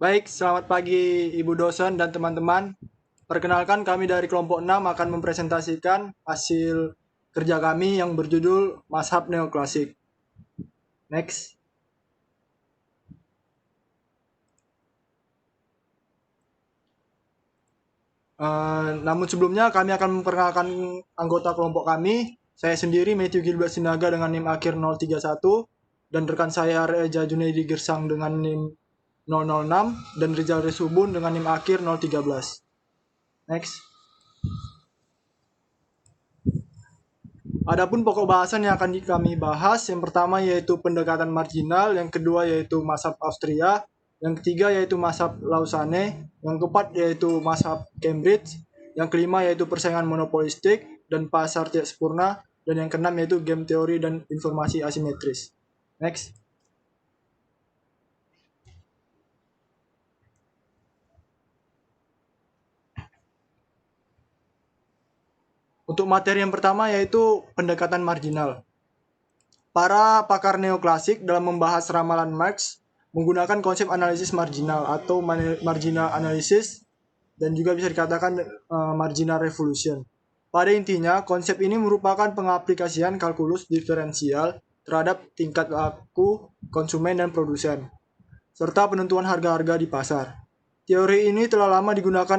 Baik, selamat pagi Ibu dosen dan teman-teman. Perkenalkan kami dari kelompok 6 akan mempresentasikan hasil kerja kami yang berjudul Mazhab Neoklasik. Next. Namun sebelumnya kami akan memperkenalkan anggota kelompok kami. Saya sendiri Matthew Gilbert Sinaga dengan NIM akhir 031 dan rekan saya Reja Junaidi Gersang dengan NIM 006 dan Rizal Resubun dengan NIM akhir 013. Next. Adapun pokok bahasan yang akan kami bahas, yang pertama yaitu pendekatan marginal, yang kedua yaitu mazhab Austria, yang ketiga yaitu mazhab Lausanne, yang keempat yaitu mazhab Cambridge, yang kelima yaitu persaingan monopolistik dan pasar tidak sempurna, dan yang keenam yaitu game teori dan informasi asimetris. Next. Untuk materi yang pertama yaitu pendekatan marginal. Para pakar neoklasik dalam membahas ramalan Marx menggunakan konsep analisis marginal atau marginal analysis dan juga bisa dikatakan marginal revolution. Pada intinya, konsep ini merupakan pengaplikasian kalkulus diferensial terhadap tingkat laku konsumen dan produsen, serta penentuan harga-harga di pasar. Teori ini telah lama digunakan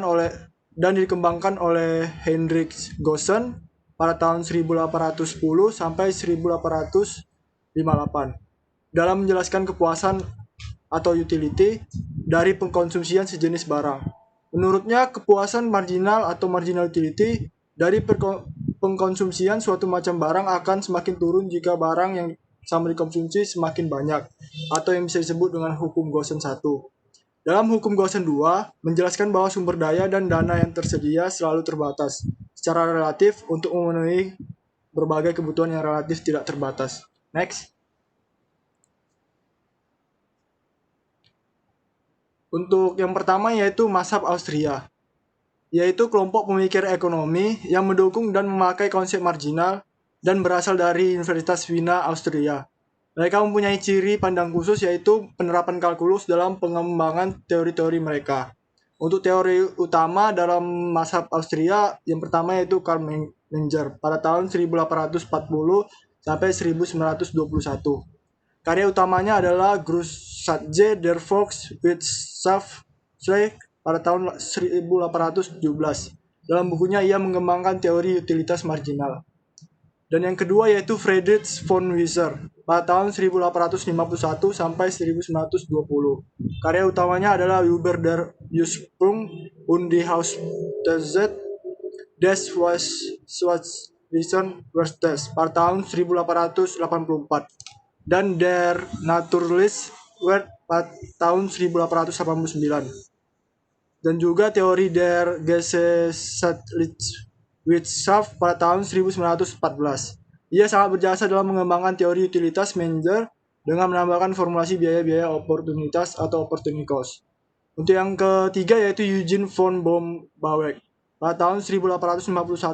dan dikembangkan oleh Heinrich Gossen pada tahun 1810 sampai 1858 dalam menjelaskan kepuasan atau utility dari pengkonsumsian sejenis barang. Menurutnya, kepuasan marginal atau marginal utility dari pengkonsumsian suatu macam barang akan semakin turun jika barang yang sama dikonsumsi semakin banyak, atau yang bisa disebut dengan hukum Gosen 1. Dalam hukum Gosen 2, menjelaskan bahwa sumber daya dan dana yang tersedia selalu terbatas secara relatif untuk memenuhi berbagai kebutuhan yang relatif tidak terbatas. Next. Untuk yang pertama yaitu Mazhab Austria, yaitu kelompok pemikir ekonomi yang mendukung dan memakai konsep marginal dan berasal dari Universitas Wiener, Austria. Mereka mempunyai ciri pandang khusus yaitu penerapan kalkulus dalam pengembangan teori-teori mereka. Untuk teori utama dalam mazhab Austria, yang pertama yaitu Karl Menger pada tahun 1840 sampai 1921. Karya utamanya adalah Grundsätze der Volkswirtschaft pada tahun 1817. Dalam bukunya ia mengembangkan teori utilitas marginal. Dan yang kedua yaitu Friedrich von Wieser pada tahun 1851 sampai 1920. Karya utamanya adalah Über der Ursprung und die Hauptthese des Schweizerischen Wertes pada tahun 1884 dan Der Naturalist Wert pada tahun 1889 dan juga teori Der Gesetzeswissenschaft pada tahun 1914. Ia sangat berjasa dalam mengembangkan teori utilitas Menger dengan menambahkan formulasi biaya-biaya oportunitas atau opportunity cost. Untuk yang ketiga yaitu Eugene von Bauer pada tahun 1851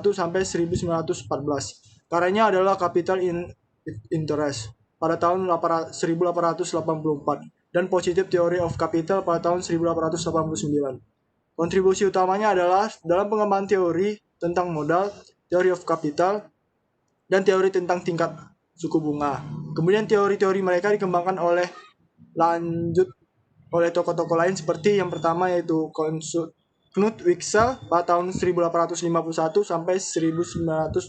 sampai 1914. Karyanya adalah Capital Interest pada tahun 1884 dan Positive Theory of Capital pada tahun 1889. Kontribusi utamanya adalah dalam pengembangan teori tentang modal, Theory of Capital, dan teori tentang tingkat suku bunga. Kemudian teori-teori mereka dikembangkan oleh tokoh-tokoh lain seperti yang pertama yaitu Knut Wicksell pada tahun 1851 sampai 1926.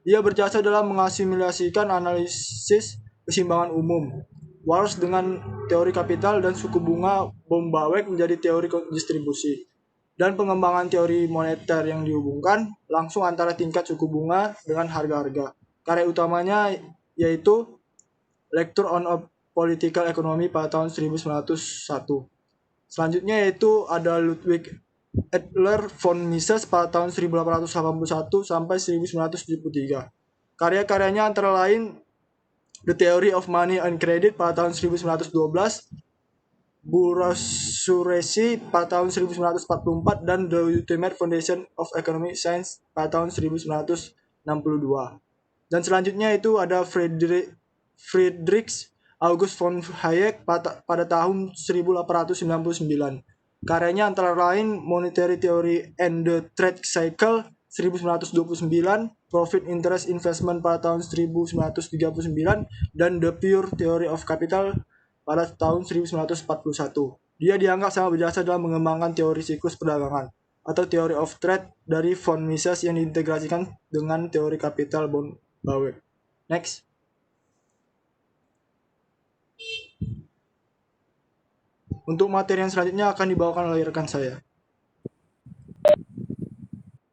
Dia berjasa dalam mengasimilasikan analisis keseimbangan umum, Walsh dengan teori kapital dan suku bunga Bombawek menjadi teori distribusi, dan pengembangan teori moneter yang dihubungkan langsung antara tingkat suku bunga dengan harga-harga. Karya utamanya yaitu Lecture on Political Economy pada tahun 1901. Selanjutnya yaitu ada Ludwig Adler von Mises pada tahun 1881 sampai 1973. Karya-karyanya antara lain The Theory of Money and Credit pada tahun 1912, Burassuresi pada tahun 1944, dan The Ultimate Foundation of Economic Science pada tahun 1962. Dan selanjutnya itu ada Friedrich August von Hayek pada tahun 1899. Karyanya antara lain Monetary Theory and the Trade Cycle 1929, Profit Interest Investment pada tahun 1939, dan The Pure Theory of Capital pada tahun 1941. Dia dianggap sangat berjasa dalam mengembangkan teori siklus perdagangan atau Theory of Trade dari von Mises yang diintegrasikan dengan teori kapital von Bauer. Next. Untuk materi yang selanjutnya akan dibawakan oleh rekan saya.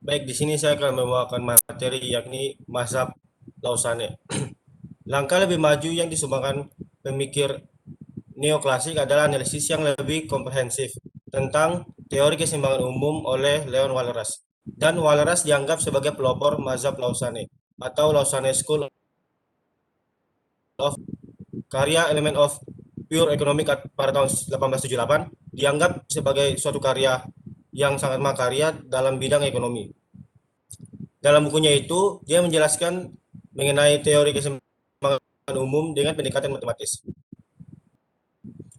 Baik, di sini saya akan membawakan materi yakni mazhab Lausanne. Langkah lebih maju yang disumbangkan pemikir neoklasik adalah analisis yang lebih komprehensif tentang teori keseimbangan umum oleh Leon Walras. Dan Walras dianggap sebagai pelopor mazhab Lausanne atau Lausanne School of karya Element of Pure Economic pada tahun 1878 dianggap sebagai suatu karya yang sangat makarya dalam bidang ekonomi. Dalam bukunya itu, dia menjelaskan mengenai teori keseimbangan umum dengan pendekatan matematis.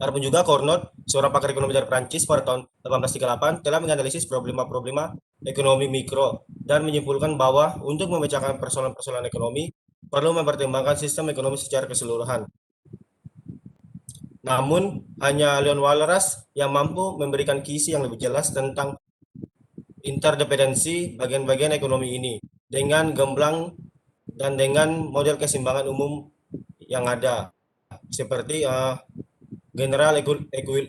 Adapun juga Cournot, seorang pakar ekonomi dari Prancis pada tahun 1838 telah menganalisis problema-problema ekonomi mikro dan menyimpulkan bahwa untuk memecahkan persoalan-persoalan ekonomi perlu mempertimbangkan sistem ekonomi secara keseluruhan. Namun, hanya Leon Walras yang mampu memberikan kisi yang lebih jelas tentang interdependensi bagian-bagian ekonomi ini dengan gemblang dan dengan model keseimbangan umum yang ada seperti General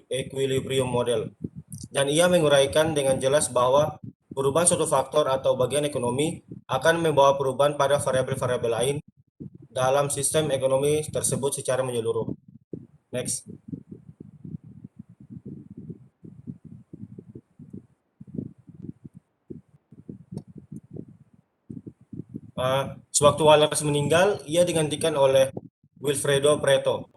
Equilibrium Model. Dan ia menguraikan dengan jelas bahwa perubahan suatu faktor atau bagian ekonomi akan membawa perubahan pada variabel-variabel lain dalam sistem ekonomi tersebut secara menyeluruh. Next. Sewaktu Walras meninggal, ia digantikan oleh Wilfredo Pareto.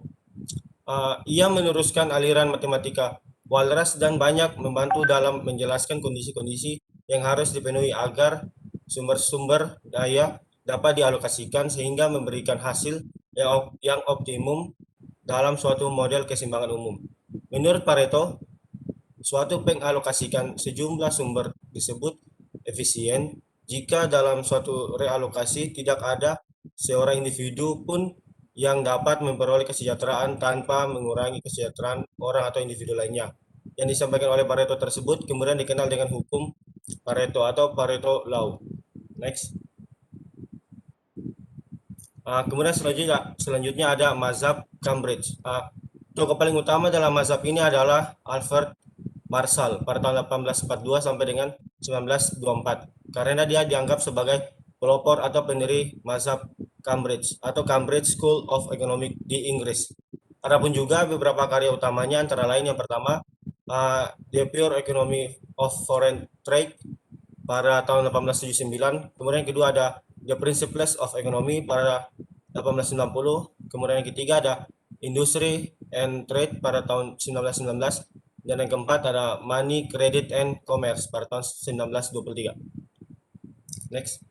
Ia meneruskan aliran matematika Walras dan banyak membantu dalam menjelaskan kondisi-kondisi yang harus dipenuhi agar sumber-sumber daya dapat dialokasikan sehingga memberikan hasil yang optimum dalam suatu model keseimbangan umum. Menurut Pareto, suatu pengalokasikan sejumlah sumber disebut efisien jika dalam suatu realokasi tidak ada seorang individu pun yang dapat memperoleh kesejahteraan tanpa mengurangi kesejahteraan orang atau individu lainnya. Yang disampaikan oleh Pareto tersebut kemudian dikenal dengan hukum Pareto atau Pareto Law. Next. Kemudian selanjutnya ada mazhab Cambridge. Tokoh paling utama dalam mazhab ini adalah Alfred Marshall pada tahun 1842 sampai dengan 1924 karena dia dianggap sebagai pelopor atau pendiri mazhab Cambridge atau Cambridge School of Economics di Inggris. Adapun juga beberapa karya utamanya antara lain yang pertama The Pure Economy of Foreign Trade pada tahun 1879, kemudian yang kedua ada The Principles of Economy pada 1890, kemudian yang ketiga ada Industry and Trade pada tahun 1919, dan yang keempat ada Money, Credit and Commerce pada tahun 1923. Next.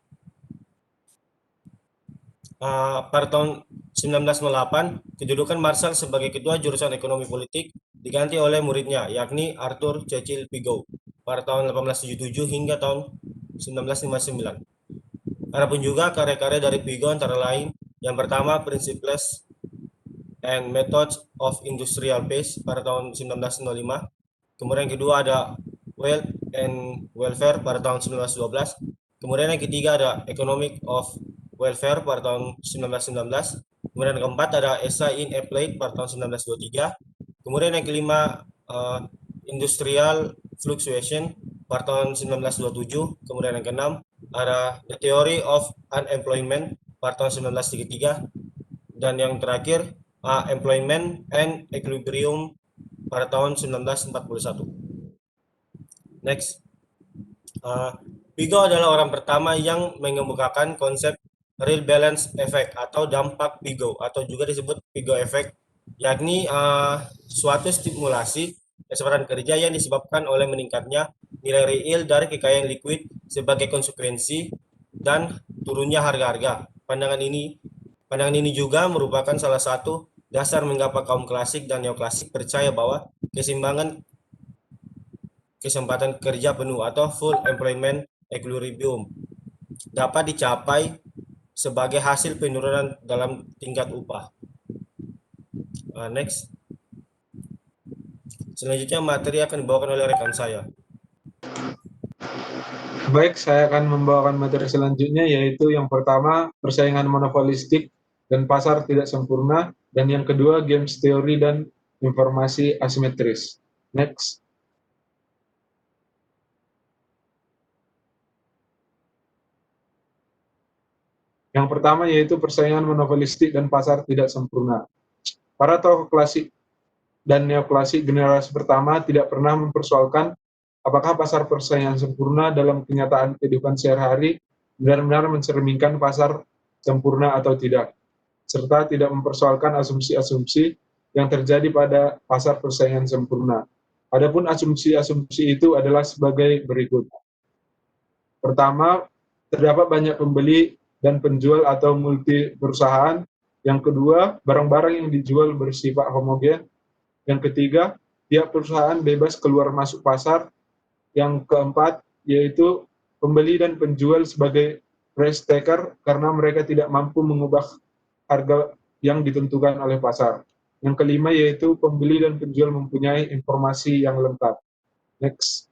Pada tahun 1908, kedudukan Marshall sebagai ketua jurusan ekonomi politik diganti oleh muridnya, yakni Arthur Cecil Pigou pada tahun 1877 hingga tahun 1959. Adapun juga karya-karya dari Pigou antara lain yang pertama Principles and Methods of Industrial Peace pada tahun 1905, kemudian yang kedua ada Wealth and Welfare pada tahun 1912, kemudian yang ketiga ada Economic of Welfare pada tahun 1919, kemudian yang keempat ada Essay in Applied pada tahun 1923, kemudian yang kelima Industrial Fluctuation pada tahun 1927, kemudian yang keenam ada The Theory of Unemployment pada tahun 1933, dan yang terakhir Employment and Equilibrium pada tahun 1941. Next. Pigou adalah orang pertama yang mengemukakan konsep real balance effect atau dampak Pigou atau juga disebut Pigou effect, yakni suatu stimulasi kesempatan kerja yang disebabkan oleh meningkatnya nilai real dari kekayaan likuid sebagai konsekuensi dan turunnya harga-harga. Pandangan ini juga merupakan salah satu Dasar mengapa kaum klasik dan neoklasik percaya bahwa keseimbangan kesempatan kerja penuh atau full employment equilibrium dapat dicapai sebagai hasil penurunan dalam tingkat upah. Next. Selanjutnya materi akan dibawakan oleh rekan saya. Baik, saya akan membawakan materi selanjutnya, yaitu yang pertama, persaingan monopolistik dan pasar tidak sempurna, dan yang kedua, games teori dan informasi asimetris. Next. Yang pertama yaitu persaingan monopolistik dan pasar tidak sempurna. Para tokoh klasik dan neoklasik generasi pertama tidak pernah mempersoalkan apakah pasar persaingan sempurna dalam kenyataan kehidupan sehari-hari benar-benar mencerminkan pasar sempurna atau tidak, serta tidak mempersoalkan asumsi-asumsi yang terjadi pada pasar persaingan sempurna. Adapun asumsi-asumsi itu adalah sebagai berikut. Pertama, terdapat banyak pembeli dan penjual atau multi perusahaan. Yang kedua, barang-barang yang dijual bersifat homogen. Yang ketiga, tiap perusahaan bebas keluar masuk pasar. Yang keempat, yaitu pembeli dan penjual sebagai price taker karena mereka tidak mampu mengubah harga yang ditentukan oleh pasar. Yang kelima, yaitu pembeli dan penjual mempunyai informasi yang lengkap. Next.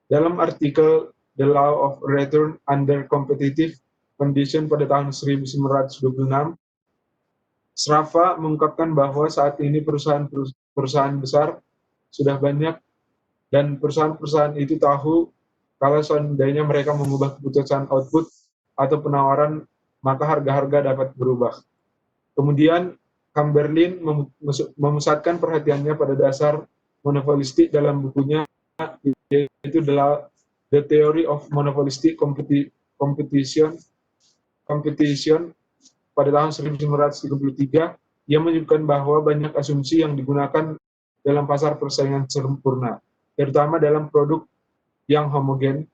Dalam artikel The Law of Return Under Competitive Condition pada tahun 1926, Sraffa mengungkapkan bahwa saat ini perusahaan besar sudah banyak dan perusahaan-perusahaan itu tahu kalau seandainya mereka mengubah keputusan output atau penawaran, maka harga-harga dapat berubah. Kemudian Chamberlain memusatkan perhatiannya pada dasar monopolistik dalam bukunya, yaitu The Theory of Monopolistic Competition pada tahun 1933. Ia menyebutkan bahwa banyak asumsi yang digunakan dalam pasar persaingan sempurna, terutama dalam produk yang homogen,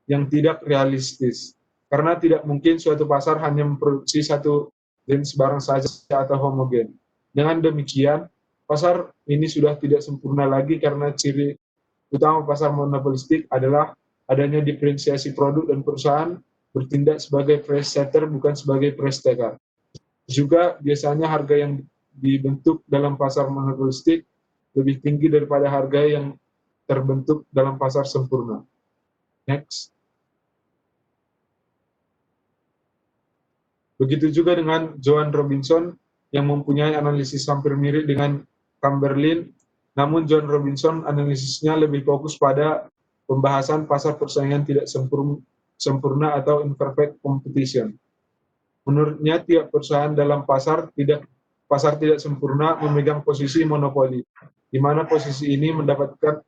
yang tidak realistis. Karena tidak mungkin suatu pasar hanya memproduksi satu jenis barang saja atau homogen. Dengan demikian, pasar ini sudah tidak sempurna lagi karena ciri utama pasar monopolistik adalah adanya diferensiasi produk dan perusahaan bertindak sebagai price setter bukan sebagai price taker. Juga biasanya harga yang dibentuk dalam pasar monopolistik lebih tinggi daripada harga yang terbentuk dalam pasar sempurna. Next. Begitu juga dengan Joan Robinson yang mempunyai analisis hampir mirip dengan Chamberlain. Namun John Robinson analisisnya lebih fokus pada pembahasan pasar persaingan tidak sempurna atau imperfect competition. Menurutnya tiap perusahaan dalam pasar tidak sempurna memegang posisi monopoli, di mana posisi ini mendapatkan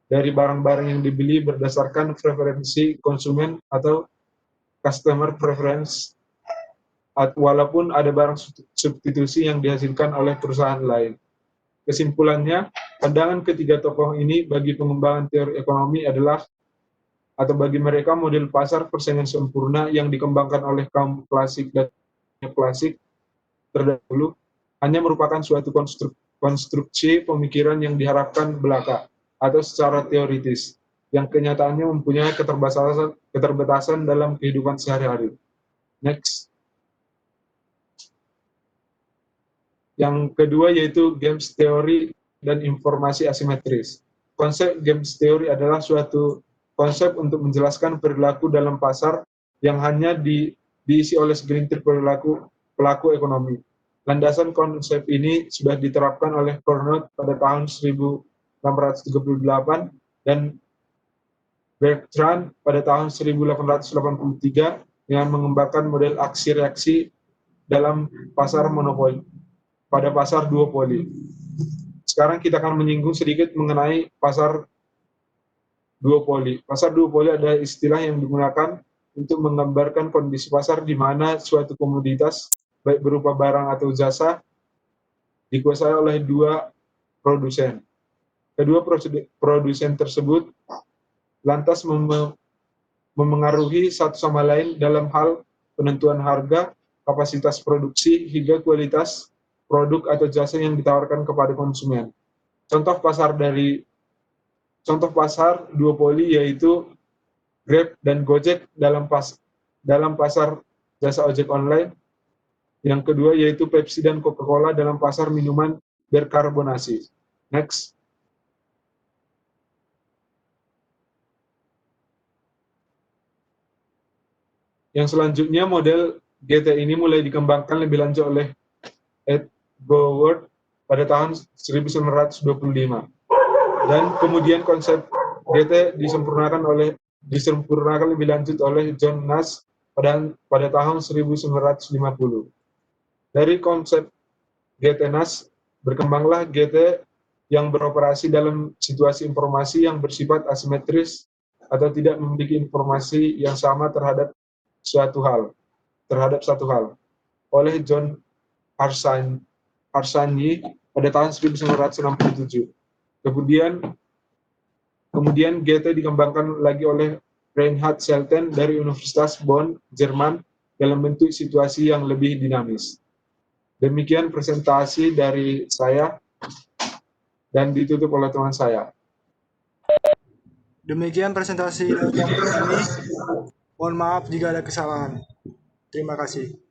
dari barang-barang yang dibeli berdasarkan preferensi konsumen atau customer preference, walaupun ada barang substitusi yang dihasilkan oleh perusahaan lain. Kesimpulannya, pandangan ketiga tokoh ini bagi pengembangan teori ekonomi adalah, atau bagi mereka model pasar persaingan sempurna yang dikembangkan oleh kaum klasik dan klasik terdahulu hanya merupakan suatu konstruksi pemikiran yang diharapkan belaka atau secara teoritis, yang kenyataannya mempunyai keterbatasan dalam kehidupan sehari-hari. Next. Yang kedua yaitu games teori dan informasi asimetris. Konsep games teori adalah suatu konsep untuk menjelaskan perilaku dalam pasar yang hanya diisi oleh segelintir pelaku ekonomi. Landasan konsep ini sudah diterapkan oleh Cournot pada tahun 1838 dan Bertrand pada tahun 1883 dengan mengembangkan model aksi reaksi dalam pasar monopoli. Pada pasar duopoli. Sekarang kita akan menyinggung sedikit mengenai pasar duopoli. Pasar duopoli adalah istilah yang digunakan untuk menggambarkan kondisi pasar di mana suatu komoditas, baik berupa barang atau jasa, dikuasai oleh dua produsen. Kedua produsen tersebut lantas memengaruhi satu sama lain dalam hal penentuan harga, kapasitas produksi, hingga kualitas produk atau jasa yang ditawarkan kepada konsumen. Contoh pasar duopoli yaitu Grab dan Gojek dalam pasar jasa ojek online. Yang kedua yaitu Pepsi dan Coca-Cola dalam pasar minuman berkarbonasi. Next. Yang selanjutnya, model GT ini mulai dikembangkan lebih lanjut oleh Ed Goward pada tahun 1925. Dan kemudian konsep GT disempurnakan lebih lanjut oleh John Nash pada tahun 1950. Dari konsep GT Nash berkembanglah GT yang beroperasi dalam situasi informasi yang bersifat asimetris atau tidak memiliki informasi yang sama terhadap satu hal oleh John Harsanyi pada tahun 1967. Kemudian GT dikembangkan lagi oleh Reinhard Selten dari Universitas Bonn, Jerman dalam bentuk situasi yang lebih dinamis. Demikian presentasi dari saya dan ditutup oleh teman saya. Demikian presentasi dari kami. Mohon maaf jika ada kesalahan. Terima kasih.